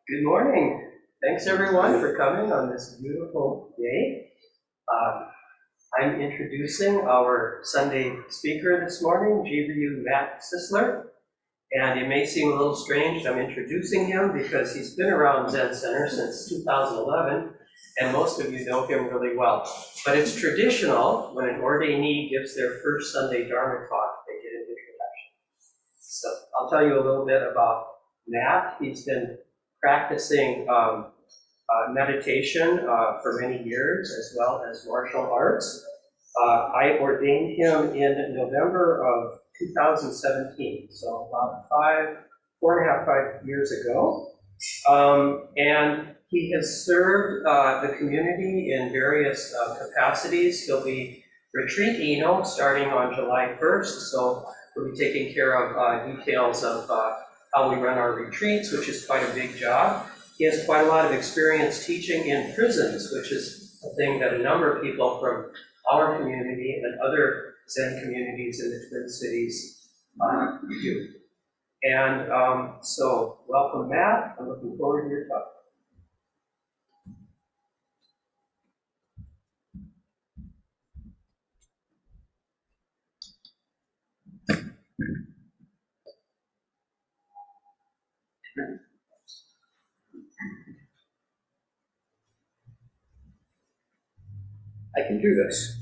Good morning. Thanks everyone for coming on this beautiful day. I'm introducing our Sunday speaker this morning, Jiryu Cisler. And it may seem a little strange I'm introducing him because he's been around Zen Center since 2011, and most of you know him really well. But it's traditional when an ordainee gives their first Sunday Dharma talk, they get an introduction. So I'll tell you a little bit about Matt. He's been practicing meditation for many years, as well as martial arts. I ordained him in November of 2017, so about 4.5 years ago. And he has served the community in various capacities. He'll be retreat Eno starting on July 1st, so we'll be taking care of details of how we run our retreats, which is quite a big job. He has quite a lot of experience teaching in prisons, which is a thing that a number of people from our community and other Zen communities in the Twin Cities do. And so, welcome, Matt. I'm looking forward to your talk. I can do this.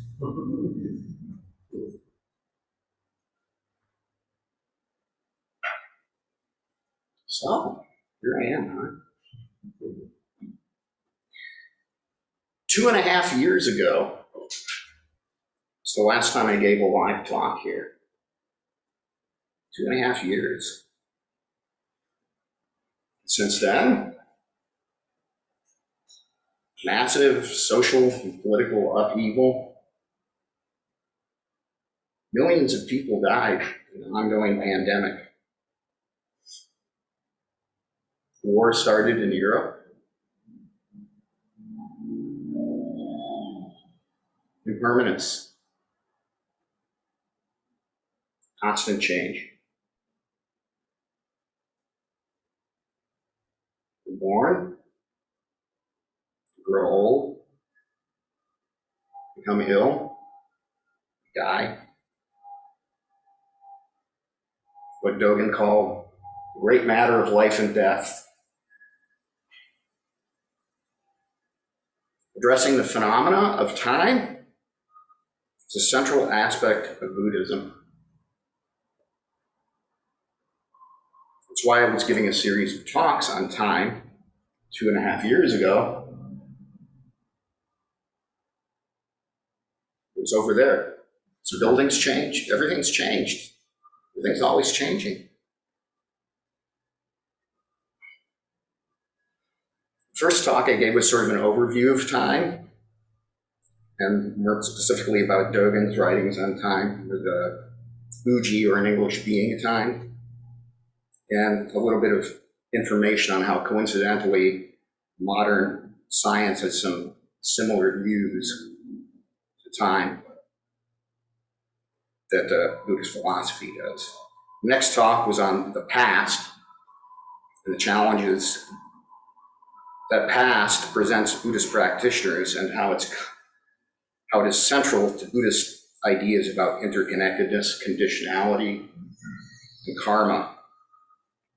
So, here I am, huh? 2.5 years ago, it's the last time I gave a live talk here. 2.5 years. Since then, massive social and political upheaval. Millions of people died in an ongoing pandemic. War started in Europe. Impermanence. Constant change. We're born, grow old, become ill, die. What Dogen called the great matter of life and death. Addressing the phenomena of time is a central aspect of Buddhism. That's why I was giving a series of talks on time 2.5 years ago. It was over there. So buildings changed, everything's changed. Everything's always changing. First talk I gave was sort of an overview of time, and more specifically about Dogen's writings on time, with Uji, or an English being of time, and a little bit of information on how coincidentally modern science has some similar views to time that Buddhist philosophy does. The next talk was on the past and the challenges that past presents Buddhist practitioners, and how it is central to Buddhist ideas about interconnectedness, conditionality, and karma,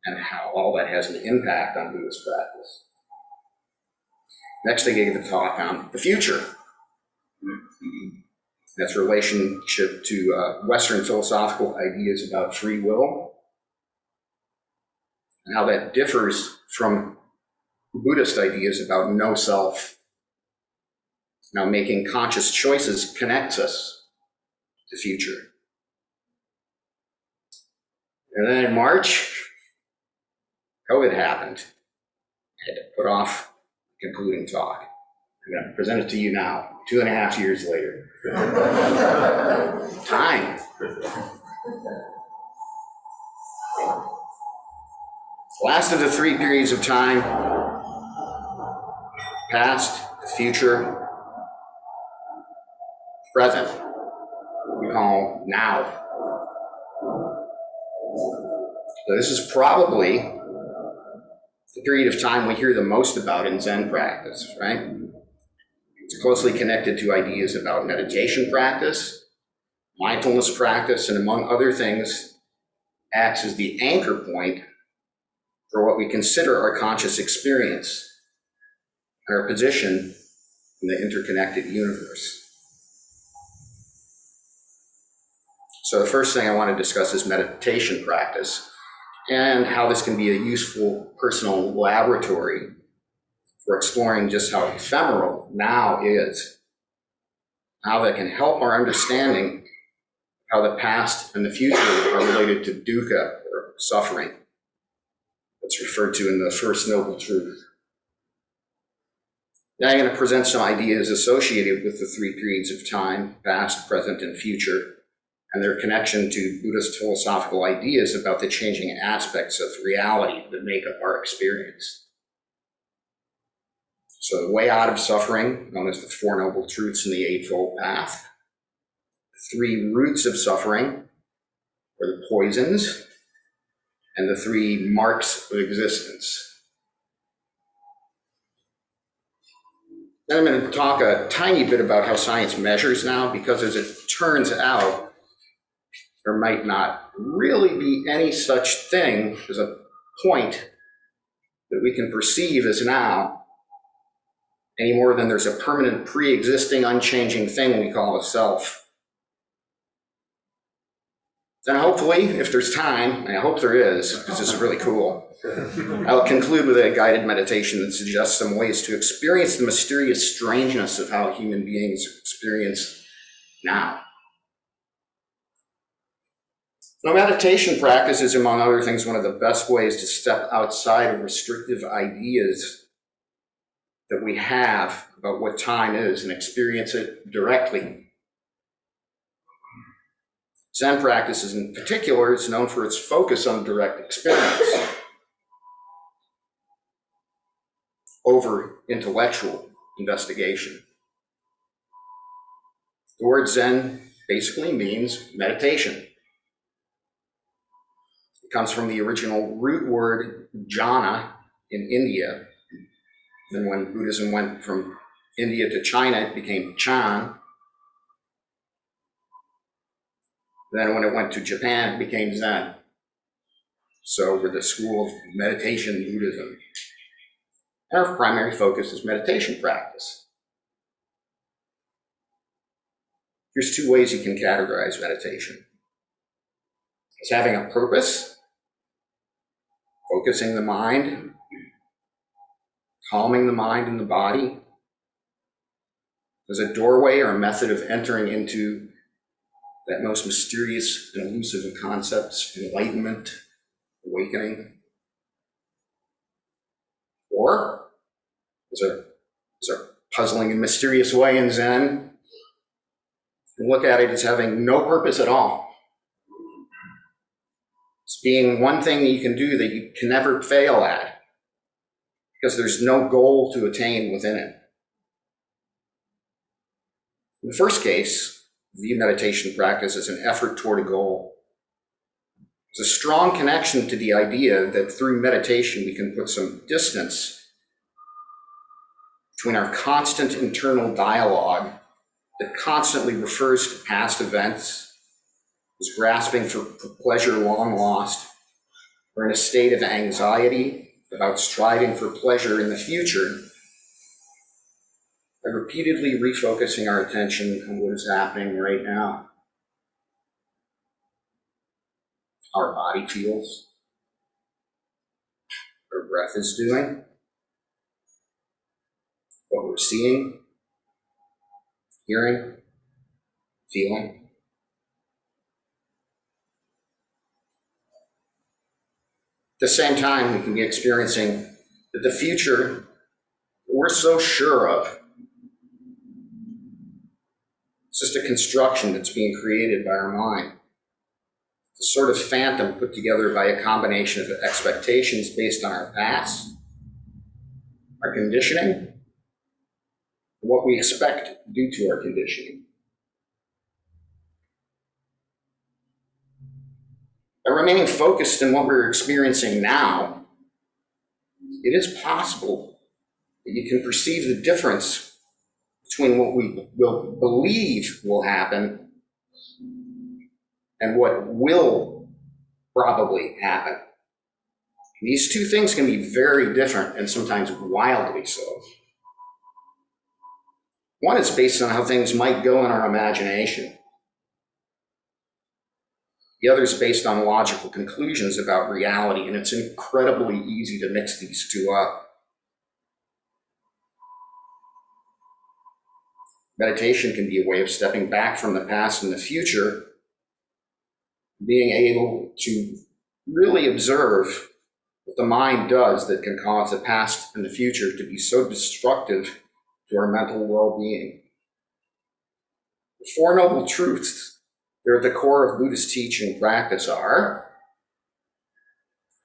and how all that has an impact on Buddhist practice. Next, I gave a talk on the future. That's relationship to Western philosophical ideas about free will, and how that differs from Buddhist ideas about no self. Now, making conscious choices connects us to future. And then in March, COVID happened. I had to put off the concluding talk. I'm going to present it to you now, 2.5 years later. Time. Last of the 3 periods of time: past, future, present. We call now. So this is probably the period of time we hear the most about in Zen practice, right? It's closely connected to ideas about meditation practice, mindfulness practice, and among other things, acts as the anchor point for what we consider our conscious experience and our position in the interconnected universe. So the first thing I want to discuss is meditation practice and how this can be a useful personal laboratory for exploring just how ephemeral now is, how that can help our understanding of how the past and the future are related to dukkha, or suffering. That's referred to in the First Noble Truth. Now I'm going to present some ideas associated with the three periods of time, past, present, and future, and their connection to Buddhist philosophical ideas about the changing aspects of reality that make up our experience. So the way out of suffering, known as the Four Noble Truths in the Eightfold Path. The three roots of suffering, or the poisons, and the three marks of existence. Then I'm going to talk a tiny bit about how science measures now, because as it turns out, there might not really be any such thing as a point that we can perceive as now, any more than there's a permanent, pre-existing, unchanging thing we call a self. Then hopefully, if there's time, and I hope there is, because this is really cool, I'll conclude with a guided meditation that suggests some ways to experience the mysterious strangeness of how human beings experience now. Now, meditation practice is, among other things, one of the best ways to step outside of restrictive ideas that we have about what time is and experience it directly. Zen practice, in particular, is known for its focus on direct experience over intellectual investigation. The word Zen basically means meditation. It comes from the original root word jhana in India. Then when Buddhism went from India to China, it became Chan. Then when it went to Japan, it became Zen. So we're the school of meditation Buddhism. Our primary focus is meditation practice. Here's two ways you can categorize meditation. It's having a purpose, focusing the mind, calming the mind and the body. There's a doorway or a method of entering into that most mysterious and elusive of concepts, enlightenment, awakening. Or there's a puzzling and mysterious way in Zen. You look at it as having no purpose at all. It's being one thing that you can do that you can never fail at, because there's no goal to attain within it. In the first case, view meditation practice as an effort toward a goal. There's a strong connection to the idea that through meditation we can put some distance between our constant internal dialogue that constantly refers to past events, is grasping for pleasure long lost, or in a state of anxiety about striving for pleasure in the future, by repeatedly refocusing our attention on what is happening right now. How our body feels, what our breath is doing, what we're seeing, hearing, feeling. At the same time, we can be experiencing that the future we're so sure of, it's just a construction that's being created by our mind. It's a sort of phantom put together by a combination of expectations based on our past, our conditioning, what we expect due to our conditioning. By remaining focused on what we're experiencing now, it is possible that you can perceive the difference between what we will believe will happen and what will probably happen. These two things can be very different and sometimes wildly so. One is based on how things might go in our imagination. The other is based on logical conclusions about reality, and it's incredibly easy to mix these two up. Meditation can be a way of stepping back from the past and the future, being able to really observe what the mind does that can cause the past and the future to be so destructive to our mental well-being. The Four Noble Truths, they're at the core of Buddhist teaching and practice are,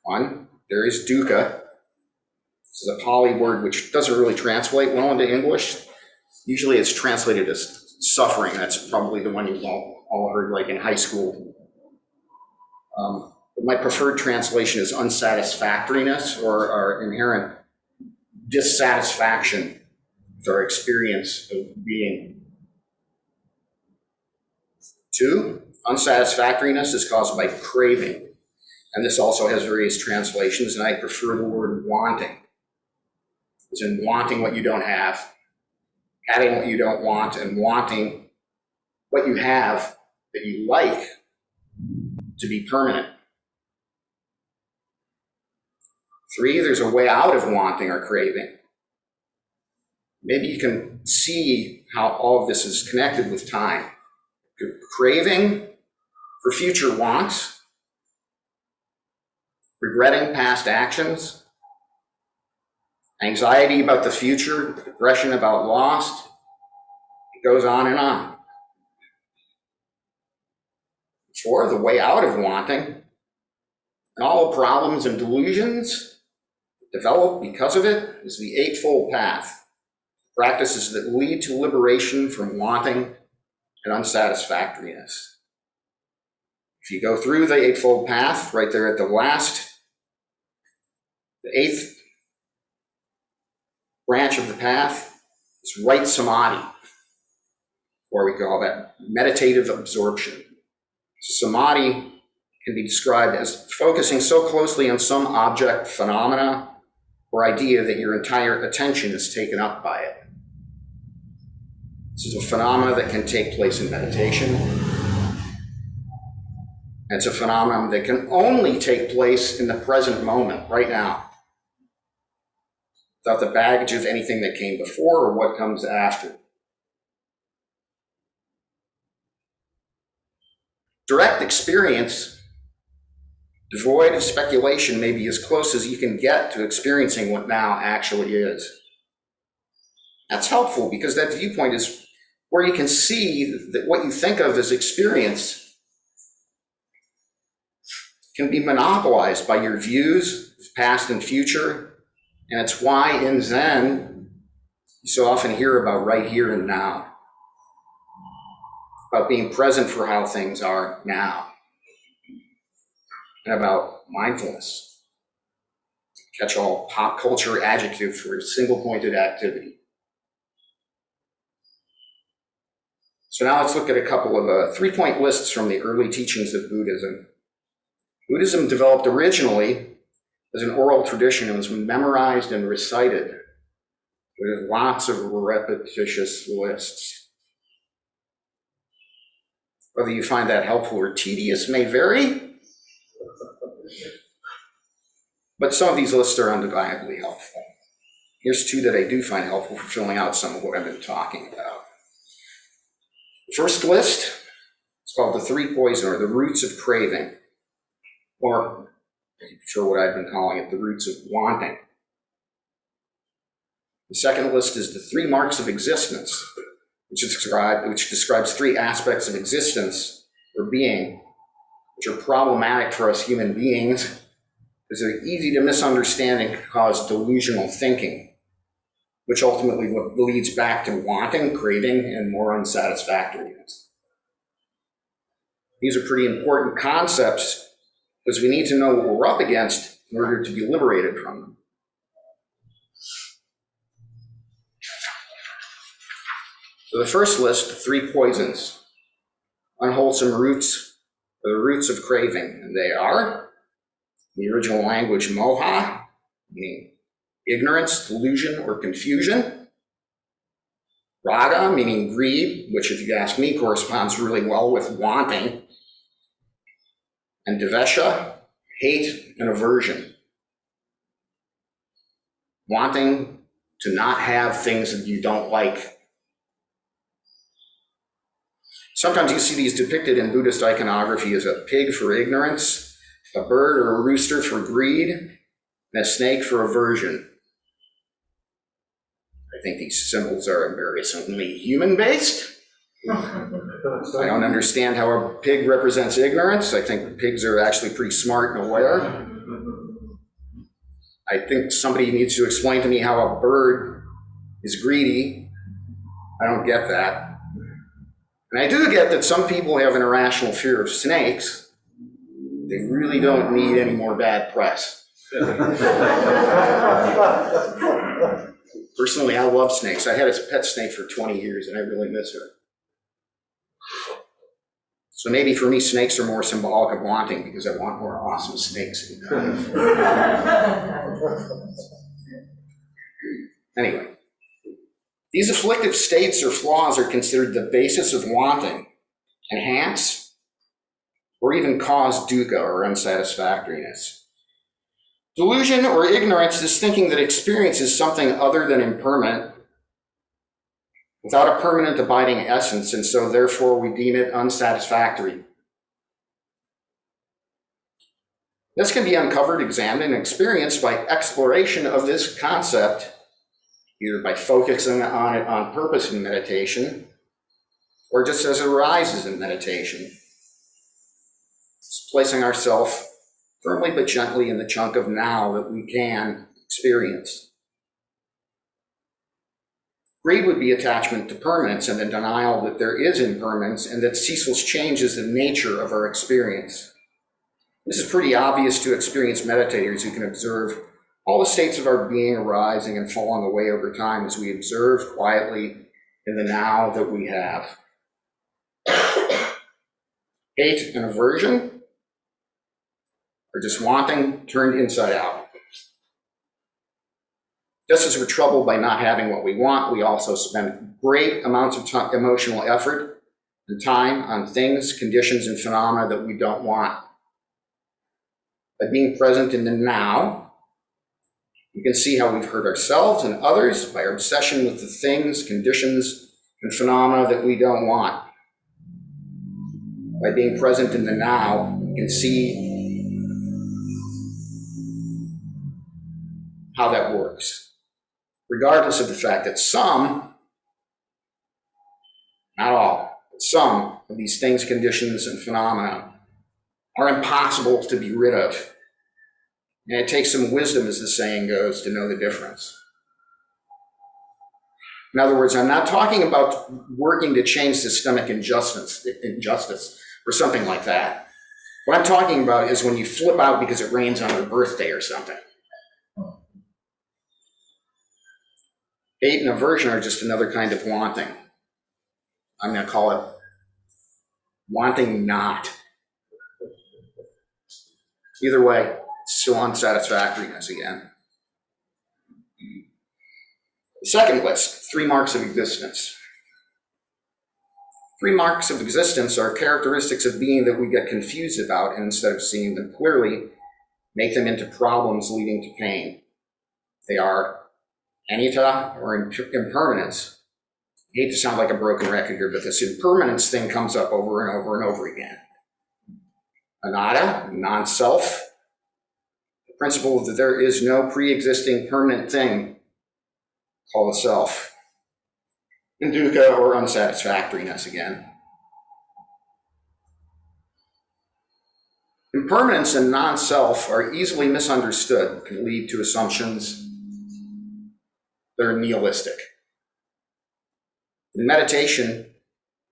one, there is dukkha. This is a Pali word which doesn't really translate well into English. Usually it's translated as suffering. That's probably the one you've all heard like in high school. But my preferred translation is unsatisfactoriness or our inherent dissatisfaction with our experience of being. Two, unsatisfactoriness is caused by craving. And this also has various translations, and I prefer the word wanting. As in wanting what you don't have, having what you don't want, and wanting what you have that you like to be permanent. Three, there's a way out of wanting or craving. Maybe you can see how all of this is connected with time. Craving for future wants, regretting past actions, anxiety about the future, depression about lost. It goes on and on. Four, the way out of wanting, and all the problems and delusions developed because of it is the Eightfold Path. Practices that lead to liberation from wanting and unsatisfactoriness. If you go through the Eightfold Path, right there at the last, the eighth branch of the path is right samadhi, or we call that meditative absorption. Samadhi can be described as focusing so closely on some object, phenomena, or idea that your entire attention is taken up by it. This is a phenomena that can take place in meditation. And it's a phenomenon that can only take place in the present moment, right now, without the baggage of anything that came before or what comes after. Direct experience, devoid of speculation, may be as close as you can get to experiencing what now actually is. That's helpful because that viewpoint is where you can see that what you think of as experience can be monopolized by your views of past and future. And it's why in Zen, you so often hear about right here and now, about being present for how things are now, and about mindfulness. Catch all pop culture adjective for a single-pointed activity. So now let's look at a couple of three-point lists from the early teachings of Buddhism. Buddhism developed originally as an oral tradition and was memorized and recited with lots of repetitious lists. Whether you find that helpful or tedious may vary, but some of these lists are undeniably helpful. Here's two that I do find helpful for filling out some of what I've been talking about. The first list is called the Three Poison, or the Roots of Craving, or for what I've been calling it, the Roots of Wanting. The second list is the Three Marks of Existence, which describes three aspects of existence or being, which are problematic for us human beings because they're easy to misunderstand and can cause delusional thinking, which ultimately leads back to wanting, craving, and more unsatisfactoriness. These are pretty important concepts because we need to know what we're up against in order to be liberated from them. So the first list, 3 poisons, unwholesome roots, or the roots of craving, and they are, in the original language, moha, meaning ignorance, delusion, or confusion. Raga, meaning greed, which if you ask me corresponds really well with wanting. And devesha, hate and aversion. Wanting to not have things that you don't like. Sometimes you see these depicted in Buddhist iconography as a pig for ignorance, a bird or a rooster for greed, and a snake for aversion. I think these symbols are embarrassingly human-based. I don't understand how a pig represents ignorance. I think pigs are actually pretty smart and aware. I think somebody needs to explain to me how a bird is greedy. I don't get that. And I do get that some people have an irrational fear of snakes. They really don't need any more bad press. Personally, I love snakes. I had a pet snake for 20 years and I really miss her. So maybe for me, snakes are more symbolic of wanting because I want more awesome snakes. Anyway, these afflictive states or flaws are considered the basis of wanting, enhance, or even cause dukkha or unsatisfactoriness. Delusion or ignorance is thinking that experience is something other than impermanent, without a permanent abiding essence, and so therefore we deem it unsatisfactory. This can be uncovered, examined, and experienced by exploration of this concept, either by focusing on it on purpose in meditation, or just as it arises in meditation. It's placing ourselves firmly but gently in the chunk of now that we can experience. Greed would be attachment to permanence and the denial that there is impermanence and that ceaseless change is the nature of our experience. This is pretty obvious to experienced meditators who can observe all the states of our being arising and falling away over time as we observe quietly in the now that we have. Hate and aversion are just wanting turned inside out. Just as we're troubled by not having what we want, we also spend great amounts of emotional effort and time on things, conditions, and phenomena that we don't want. By being present in the now, you can see how we've hurt ourselves and others by our obsession with the things, conditions, and phenomena that we don't want. By being present in the now, you can see how that works. Regardless of the fact that some, not all, but some of these things, conditions, and phenomena are impossible to be rid of. And it takes some wisdom, as the saying goes, to know the difference. In other words, I'm not talking about working to change systemic injustice or something like that. What I'm talking about is when you flip out because it rains on your birthday or something. Hate and aversion are just another kind of wanting. I'm going to call it wanting not. Either way, it's still unsatisfactoriness again. The second list, 3 marks of existence. 3 marks of existence are characteristics of being that we get confused about, and instead of seeing them clearly, make them into problems leading to pain. They are anitta, or impermanence. I hate to sound like a broken record here, but this impermanence thing comes up over and over and over again. Anatta, non-self, the principle that there is no pre-existing permanent thing called a self. And dukkha, or unsatisfactoriness again. Impermanence and non-self are easily misunderstood, can lead to assumptions that are nihilistic. In meditation, you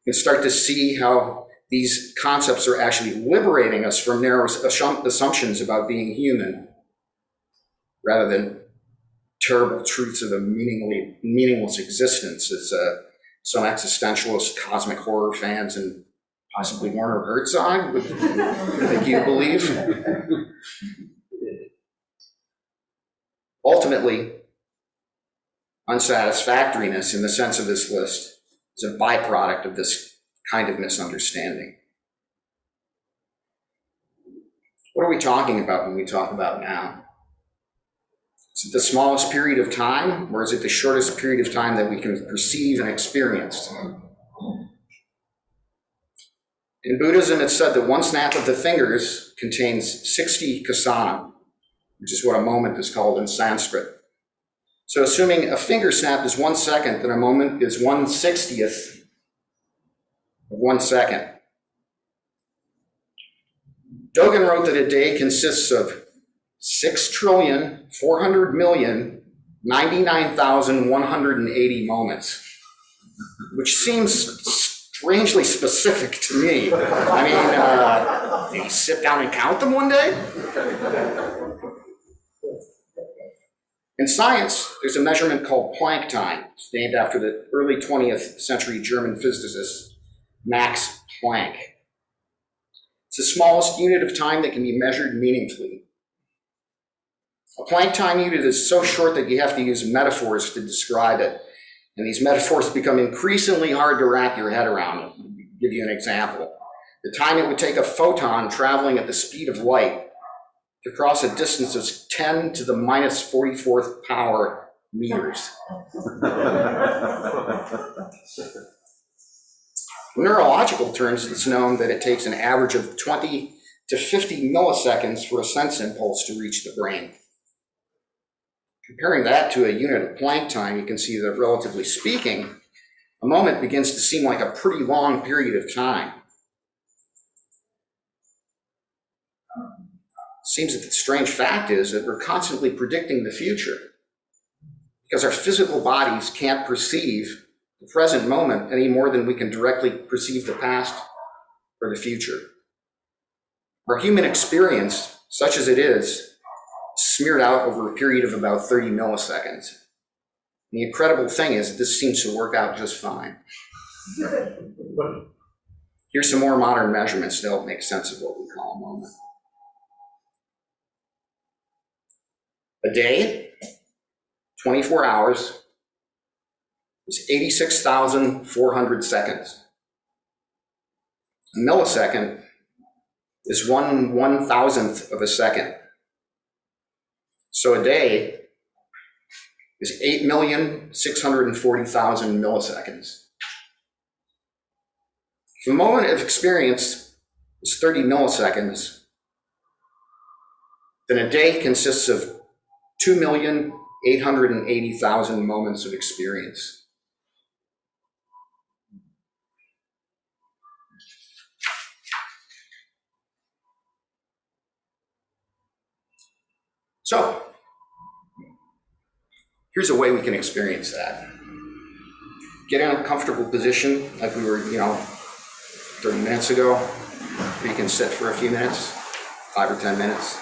can start to see how these concepts are actually liberating us from narrow assumptions about being human, rather than terrible truths of a meaningless existence, as some existentialist cosmic horror fans and possibly Werner Herzog would think you believe. Ultimately, unsatisfactoriness in the sense of this list is a byproduct of this kind of misunderstanding. What are we talking about when we talk about now? Is it the smallest period of time, or is it the shortest period of time that we can perceive and experience? In Buddhism, it's said that one snap of the fingers contains 60 kasana, which is what a moment is called in Sanskrit. So assuming a finger snap is 1 second, then a moment is 1/60th of 1 second. Dogen wrote that a day consists of 6,400,099,180 moments, which seems strangely specific to me. I mean, did you sit down and count them one day? In science, there's a measurement called Planck time. It's named after the early 20th century German physicist Max Planck. It's the smallest unit of time that can be measured meaningfully. A Planck time unit is so short that you have to use metaphors to describe it. And these metaphors become increasingly hard to wrap your head around. I'll give you an example. The time it would take a photon traveling at the speed of light to cross a distance of 10 to the minus 44th power meters. In neurological terms, it's known that it takes an average of 20 to 50 milliseconds for a sense impulse to reach the brain. Comparing that to a unit of Planck time, you can see that, relatively speaking, a moment begins to seem like a pretty long period of time. It seems that the strange fact is that we're constantly predicting the future because our physical bodies can't perceive the present moment any more than we can directly perceive the past or the future. Our human experience, such as it is, smeared out over a period of about 30 milliseconds. The incredible thing is that this seems to work out just fine. Here's some more modern measurements to help make sense of what we call a moment. A day, 24 hours, is 86,400 seconds. A millisecond is 1/1000th of a second. So a day is 8,640,000 milliseconds. If a moment of experience is 30 milliseconds, then a day consists of 2,880,000 moments of experience. So, here's a way we can experience that. Get in a comfortable position like we were, 30 minutes ago, where you can sit for a few minutes, 5 or 10 minutes.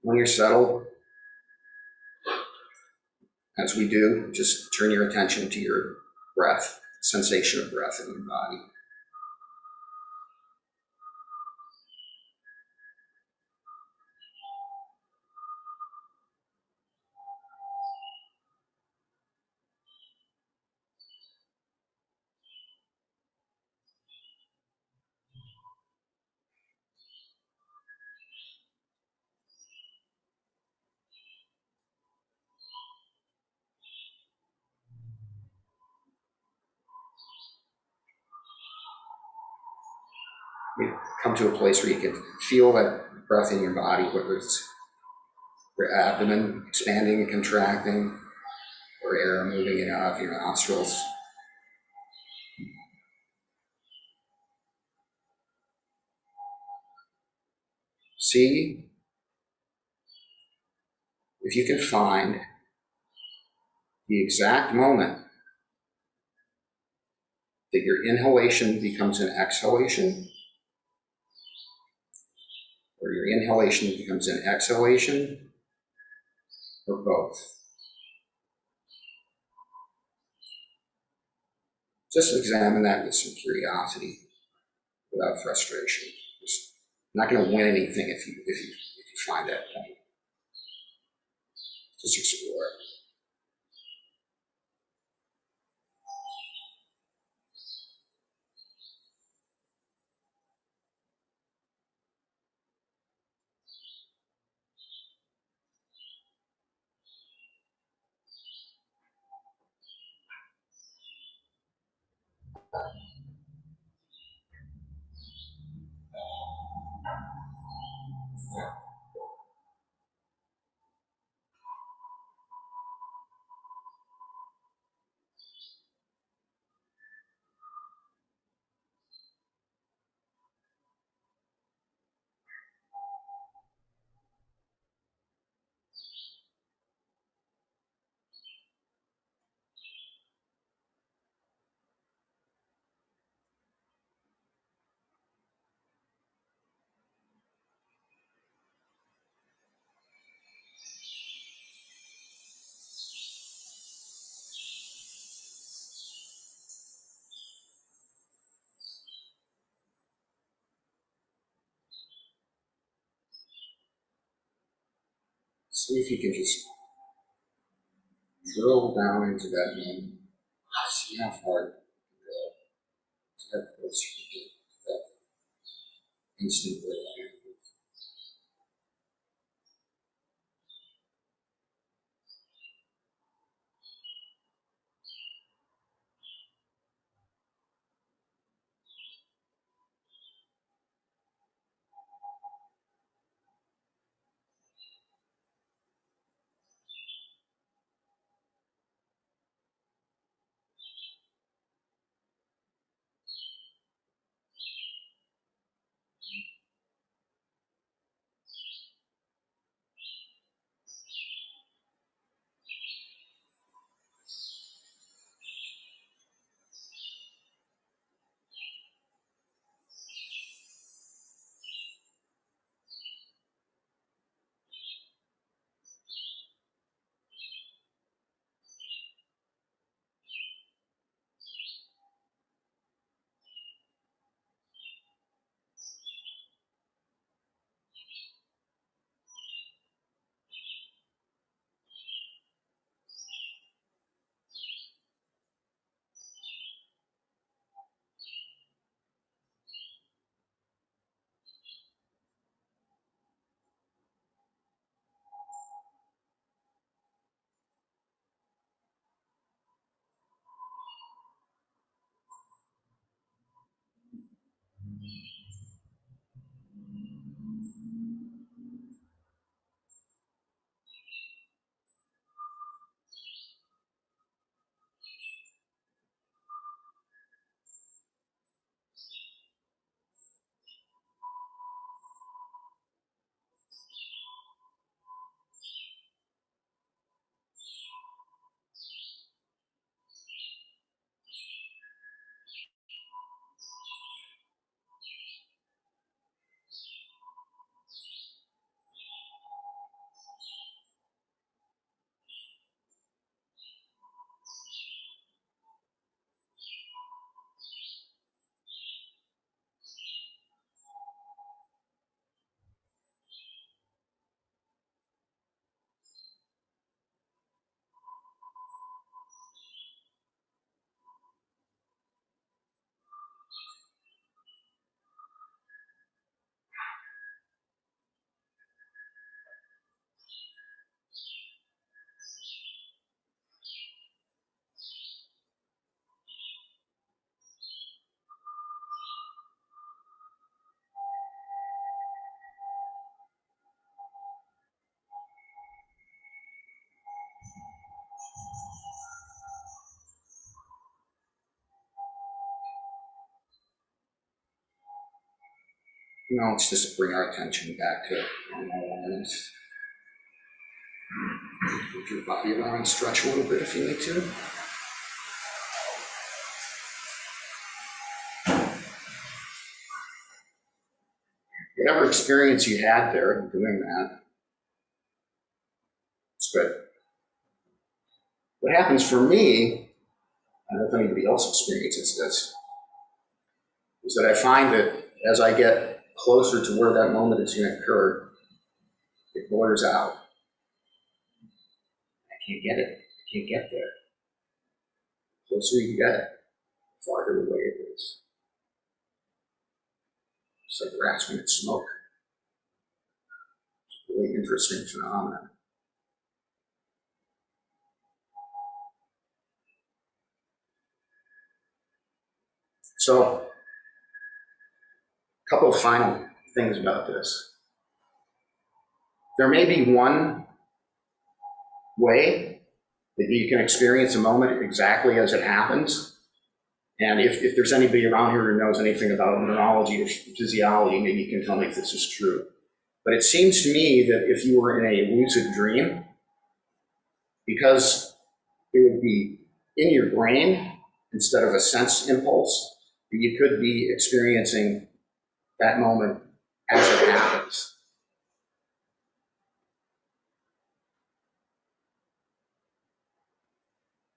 When you're settled, as we do, just turn your attention to your breath, sensation of breath in your body. You come to a place where you can feel that breath in your body, whether it's your abdomen expanding and contracting, or air moving in and out of your nostrils. See if you can find the exact moment that your inhalation becomes an exhalation, or your inhalation becomes an exhalation, or both. Just examine that with some curiosity, without frustration. Just not going to win anything if you find that point. Just explore it. See if you can just drill down into that moment. See how far you can go. See how close you can get to that instant realignment. Now let's just bring our attention back to normal awareness. Move your body around, stretch a little bit if you need to. whatever experience you had there doing that, it's good. What happens for me, I don't know if anybody else experiences this, is that I find that as I get closer to where that moment is going to occur, it blurs out. I can't get it. I can't get there. The closer you get, the farther away it is. It's like grasping at smoke. It's a really interesting phenomenon. So, a couple of final things about this. There may be one way that you can experience a moment exactly as it happens. And if there's anybody around here who knows anything about neurology or physiology, maybe you can tell me if this is true. But it seems to me that if you were in a lucid dream, because it would be in your brain instead of a sense impulse, you could be experiencing that moment as it happens.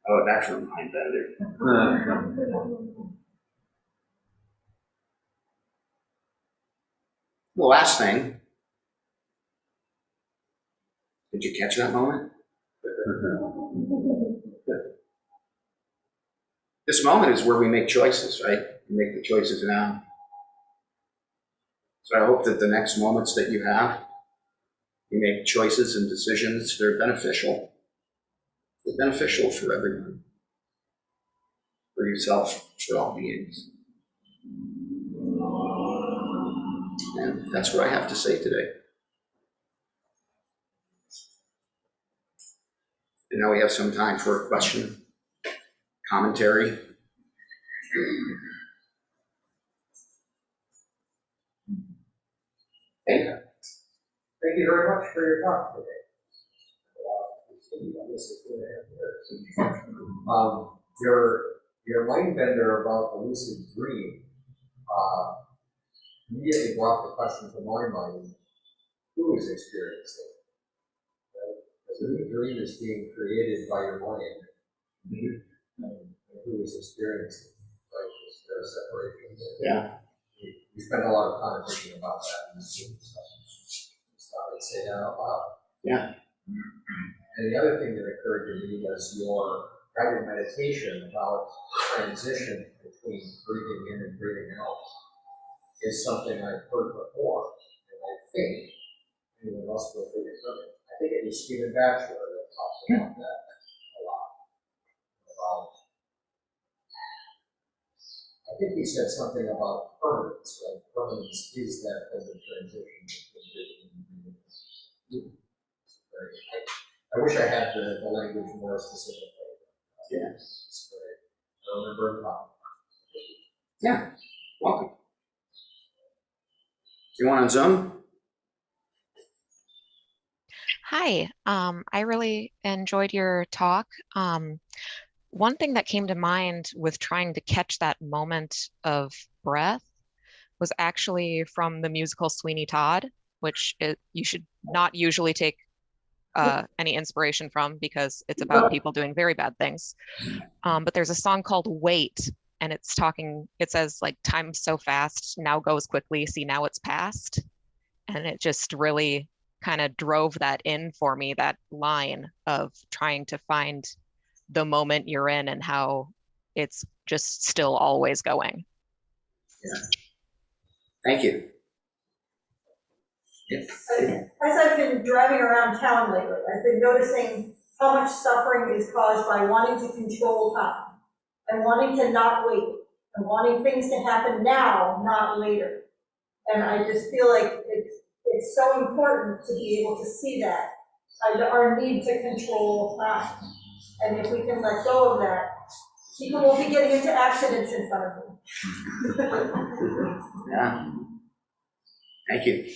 Oh, that's from mind better. The last thing, did you catch that moment? This moment is where we make choices, right? We make the choices now. So I hope that the next moments that you have, you make choices and decisions that are beneficial. They're beneficial for everyone, for yourself, for all beings. And that's what I have to say today. And now we have some time for a question, commentary. Thank you very much for your talk today. Your mind bender about the lucid dream immediately brought the question to my mind: who is experiencing it? Because the dream is being created by your mind, and who is experiencing it? Right? Is there a separation there? Yeah. We spend a lot of time thinking about that in this discussion. Just thought I'd say that out loud. Yeah. And the other thing that occurred to me was your guided meditation about transition between breathing in and breathing out is something I've heard before, and I think anyone else will think it's something. I think it was Stephen Batchelor that talks about that a lot. I think he said something about permanence, right? Permanence is that kind of transition between breathing in and breathing out. I wish I had the language more specifically. Yeah. I remember talking. Yeah. Welcome. You want on Zoom? Hi, I really enjoyed your talk. One thing that came to mind with trying to catch that moment of breath was actually from the musical Sweeney Todd, which you should not usually take any inspiration from because it's about people doing very bad things. But there's a song called Wait, and it says like, time's so fast, now goes quickly, see now it's past. And it just really kind of drove that in for me, that line of trying to find the moment you're in and how it's just still always going. Yeah. Thank you. Yeah. As I've been driving around town lately, I've been noticing how much suffering is caused by wanting to control time and wanting to not wait and wanting things to happen now, not later. And I just feel like it's so important to be able to see that, our need to control time. And if we can let go of that, people won't be getting into accidents in front of them. Yeah. Thank you.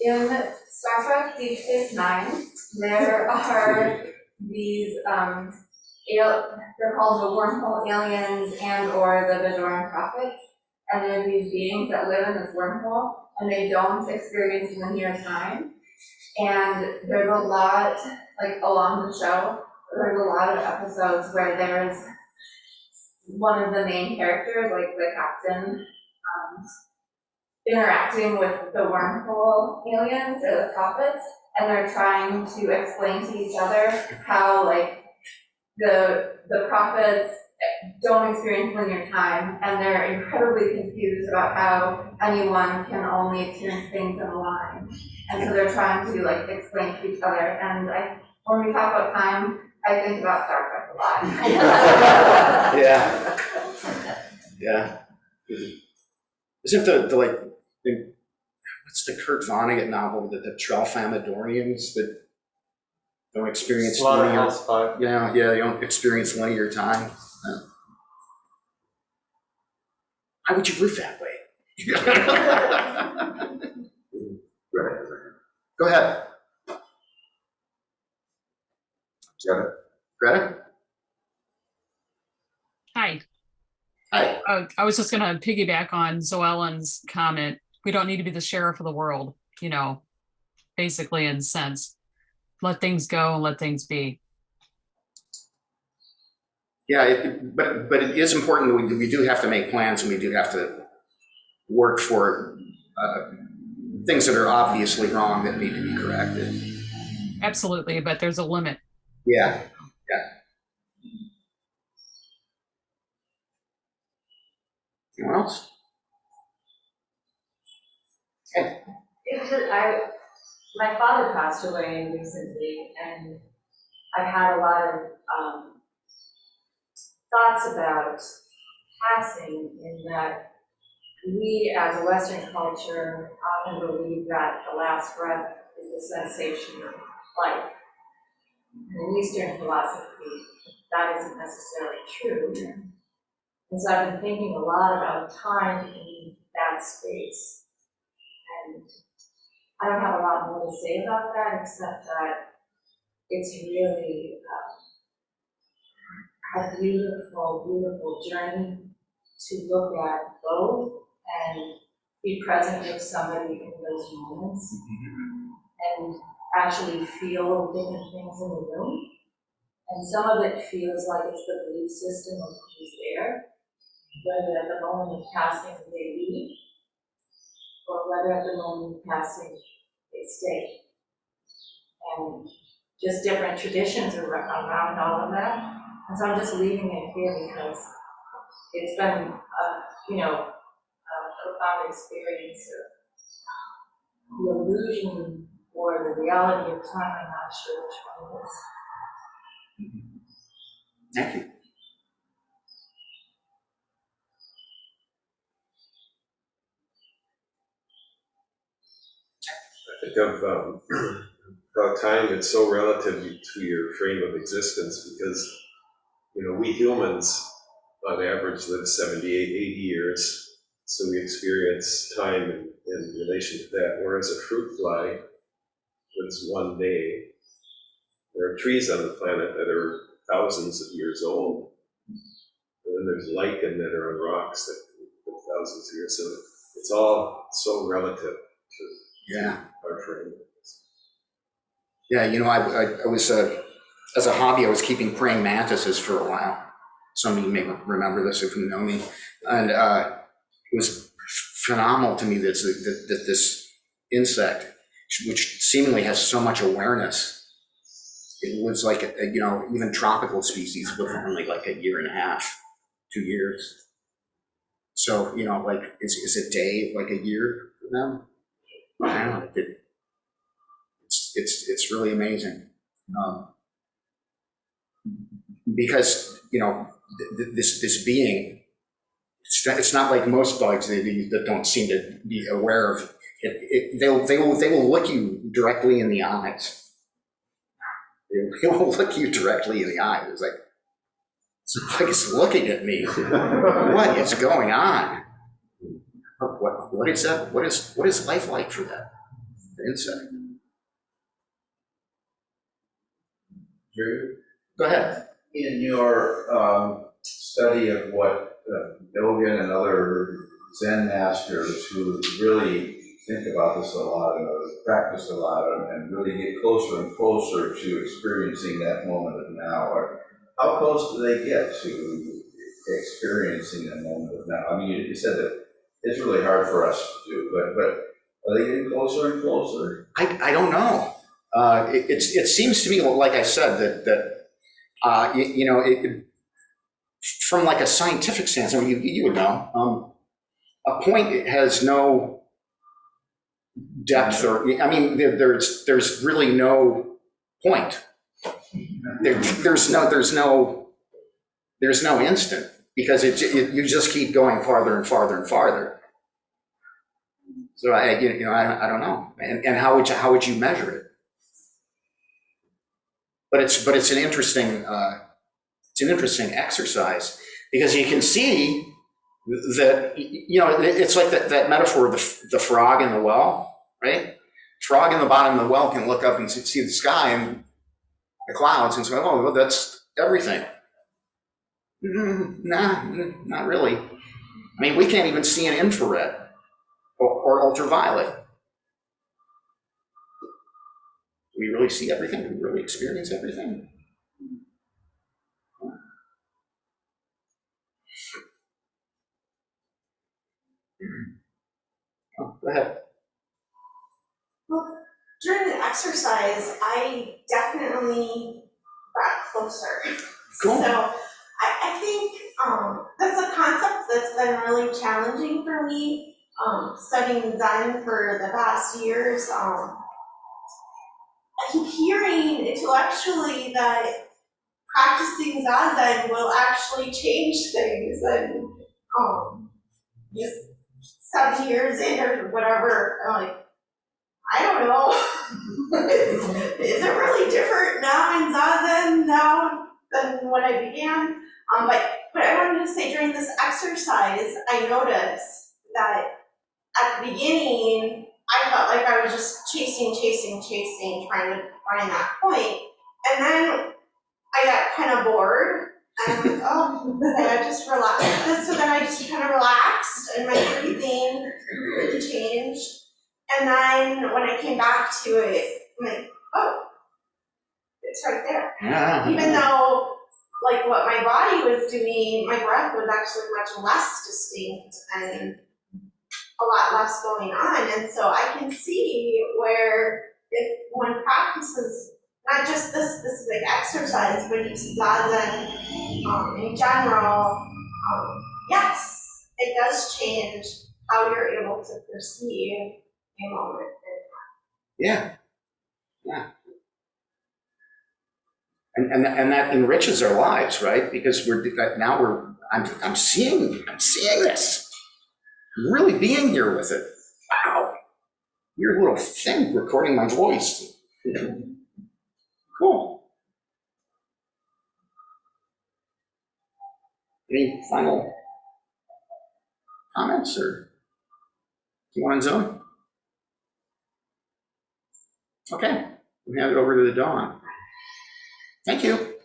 In Star Trek Deep Space Nine, there are these, they're called the wormhole aliens and or the Bajoran prophets, and there are these beings that live in this wormhole, and they don't experience linear time. And there's a lot, like along the show, there's a lot of episodes where there's one of the main characters, like the captain, interacting with the wormhole aliens or the prophets, and they're trying to explain to each other how, like, the prophets don't experience linear time, and they're incredibly confused about how anyone can only experience things in a line. And so they're trying to, like, explain to each other. And when we talk about time, I think about Star Trek a lot. Yeah. Yeah. Isn't the like, what's the Kurt Vonnegut novel, the Tralfamadorians that don't experience linear? Slaughterhouse Five. Yeah, they don't experience linear time. Why would you live that way? Go ahead. Greta? Hi. Hi. I was just going to piggyback on Zoellen's comment. We don't need to be the sheriff of the world, basically, in a sense. Let things go and let things be. Yeah, but it is important that we do have to make plans, and we do have to work for things that are obviously wrong that need to be corrected. Absolutely, but there's a limit. Yeah. Anyone else? My father passed away recently, and I've had a lot of thoughts about passing, in that we as a Western culture often believe that the last breath is the sensation of life. In Eastern philosophy, that isn't necessarily true. And so I've been thinking a lot about time in that space. And I don't have a lot more to say about that, except that it's really a beautiful, beautiful journey to look at both and be present with somebody in those moments and actually feel different things in the room. And some of it feels like it's the belief system of who's there, whether at the moment of passing they leave, or whether at the moment of passing they stay. And just different traditions are around all of that. And so I'm just leaving it here because it's been a profound experience of the illusion or the reality of time. I'm not sure which one it is. Thank you. I think of about time, it's so relative to your frame of existence, because we humans on average live 78, 80 years, so we experience time in relation to that, whereas a fruit fly lives one day. There are trees on the planet that are thousands of years old, and then there's lichen that are on rocks that live thousands of years, so it's all so relative to our frame. Yeah, I was, as a hobby, I was keeping praying mantises for a while. Some of you may remember this if you know me. And it was phenomenal to me that this insect, which seemingly has so much awareness, it lives like, even tropical species live only like a year and a half, 2 years. So, is a day like a year for them? I don't know. It's really amazing. Because, this being, it's not like most bugs that don't seem to be aware of it. They will look you directly in the eyes. They will look you directly in the eyes. It's like it's looking at me. What is going on? What is that? What is life like for that insect? Jiryu, Go ahead. in your study of what Dogen and other Zen masters who really think about this a lot and practice a lot and really get closer and closer to experiencing that moment of now? Or how close do they get to experiencing that moment of now? I mean, you said that it's really hard for us to do, but are they getting closer and closer? I don't know. It seems to me, like I said, that you know, from like a scientific stance, I mean, you would know, a point has no depth, or I mean, there's really no point. There's no instant, because you just keep going farther and farther and farther. So I don't know, and how would you measure it? But it's an interesting exercise, because you can see that, you know, it's like that metaphor of the frog in the well, right? Frog in the bottom of the well can look up and see the sky and the clouds and say, oh, well, that's everything. Nah, not really. I mean, we can't even see an infrared or ultraviolet. Do we really see everything? Do we really experience everything? Oh, go ahead. Well, during the exercise, I definitely got closer. Cool. So I think that's a concept that's been really challenging for me, studying Zen for the past years. I keep hearing intellectually that practicing Zazen will actually change things, and just 7 years in or whatever, I'm like, I don't know. Is it really different now in Zazen now than when I began? But I wanted to say, during this exercise, I noticed that at the beginning, I felt like I was just chasing, trying to find that point. And then I got kind of bored. And I'm like, oh, okay, I just relaxed. So then I just kind of relaxed, and my breathing really changed. And then when I came back to it, I'm like, oh, it's right there. Yeah. Even though, like, what my body was doing, my breath was actually much less distinct and a lot less going on. And so I can see where if one practices not just this specific exercise, but just Zazen in general, yes, it does change how you're able to perceive a moment. Yeah. And that enriches our lives, right? Because I'm seeing this. I'm really being here with it. Wow. Your little thing recording my voice. Cool. Any final comments, or you want to Zoom? Okay, we'll hand it over to the Dawn. Thank you.